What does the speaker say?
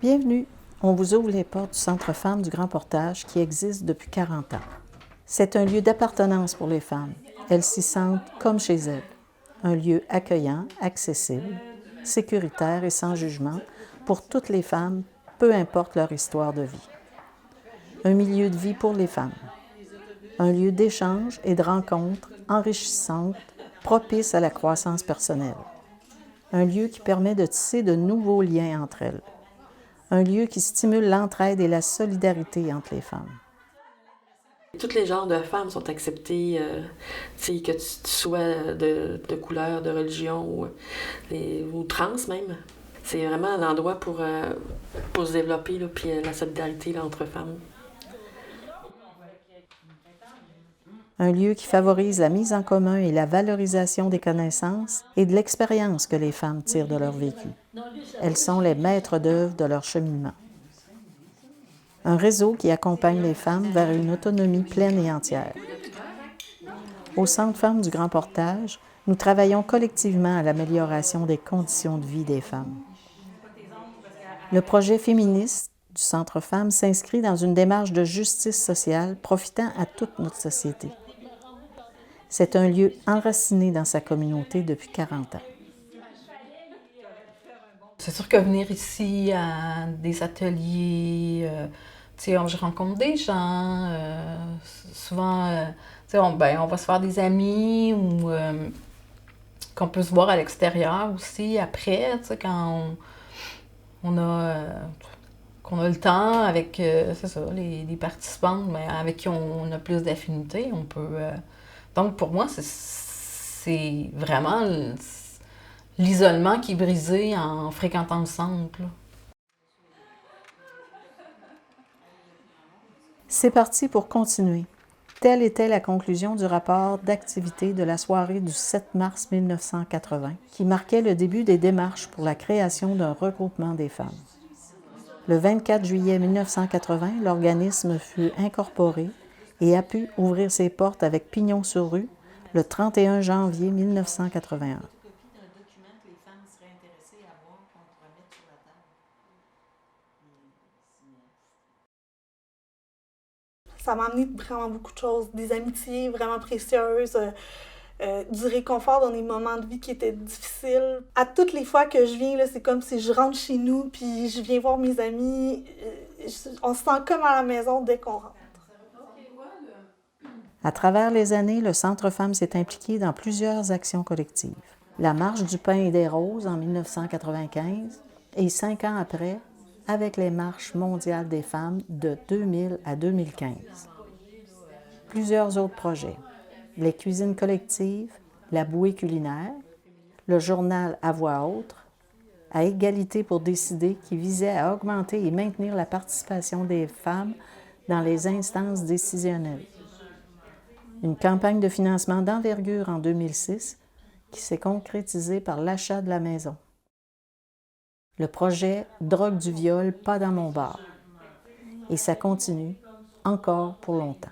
Bienvenue! On vous ouvre les portes du Centre Femmes du Grand Portage qui existe depuis 40 ans. C'est un lieu d'appartenance pour les femmes. Elles s'y sentent comme chez elles. Un lieu accueillant, accessible, sécuritaire et sans jugement pour toutes les femmes, peu importe leur histoire de vie. Un milieu de vie pour les femmes. Un lieu d'échange et de rencontres enrichissantes, propice à la croissance personnelle. Un lieu qui permet de tisser de nouveaux liens entre elles. Un lieu qui stimule l'entraide et la solidarité entre les femmes. Tous les genres de femmes sont acceptées, que tu sois de couleur, de religion ou trans même. C'est vraiment un endroit pour se développer, là, puis la solidarité là, entre femmes. Un lieu qui favorise la mise en commun et la valorisation des connaissances et de l'expérience que les femmes tirent de leur vécu. Elles sont les maîtres d'œuvre de leur cheminement. Un réseau qui accompagne les femmes vers une autonomie pleine et entière. Au Centre Femmes du Grand Portage, nous travaillons collectivement à l'amélioration des conditions de vie des femmes. Le projet féministe du Centre Femmes s'inscrit dans une démarche de justice sociale profitant à toute notre société. C'est un lieu enraciné dans sa communauté depuis 40 ans. C'est sûr que venir ici à des ateliers, je rencontre des gens, souvent, on va se faire des amis ou qu'on peut se voir à l'extérieur aussi après, quand on a, qu'on a le temps avec, les participants, mais avec qui on a plus d'affinité, on peut... donc pour moi, c'est vraiment l'isolement qui est brisé en fréquentant le centre, là. C'est parti pour continuer. Telle était la conclusion du rapport d'activité de la soirée du 7 mars 1980, qui marquait le début des démarches pour la création d'un regroupement des femmes. Le 24 juillet 1980, l'organisme fut incorporé et a pu ouvrir ses portes avec pignon sur rue le 31 janvier 1981. Ça m'a amené vraiment beaucoup de choses, des amitiés vraiment précieuses, du réconfort dans des moments de vie qui étaient difficiles. À toutes les fois que je viens, là, c'est comme si je rentre chez nous, puis je viens voir mes amis. On se sent comme à la maison dès qu'on rentre. À travers les années, le Centre Femmes s'est impliqué dans plusieurs actions collectives. La Marche du pain et des roses en 1995 et 5 ans après, avec les marches mondiales des femmes de 2000 à 2015. Plusieurs autres projets. Les cuisines collectives, la bouée culinaire, le journal à voix haute, à égalité pour décider qui visait à augmenter et maintenir la participation des femmes dans les instances décisionnelles. Une campagne de financement d'envergure en 2006 qui s'est concrétisée par l'achat de la maison. Le projet « Drogue du viol, pas dans mon bar ». Et ça continue encore pour longtemps.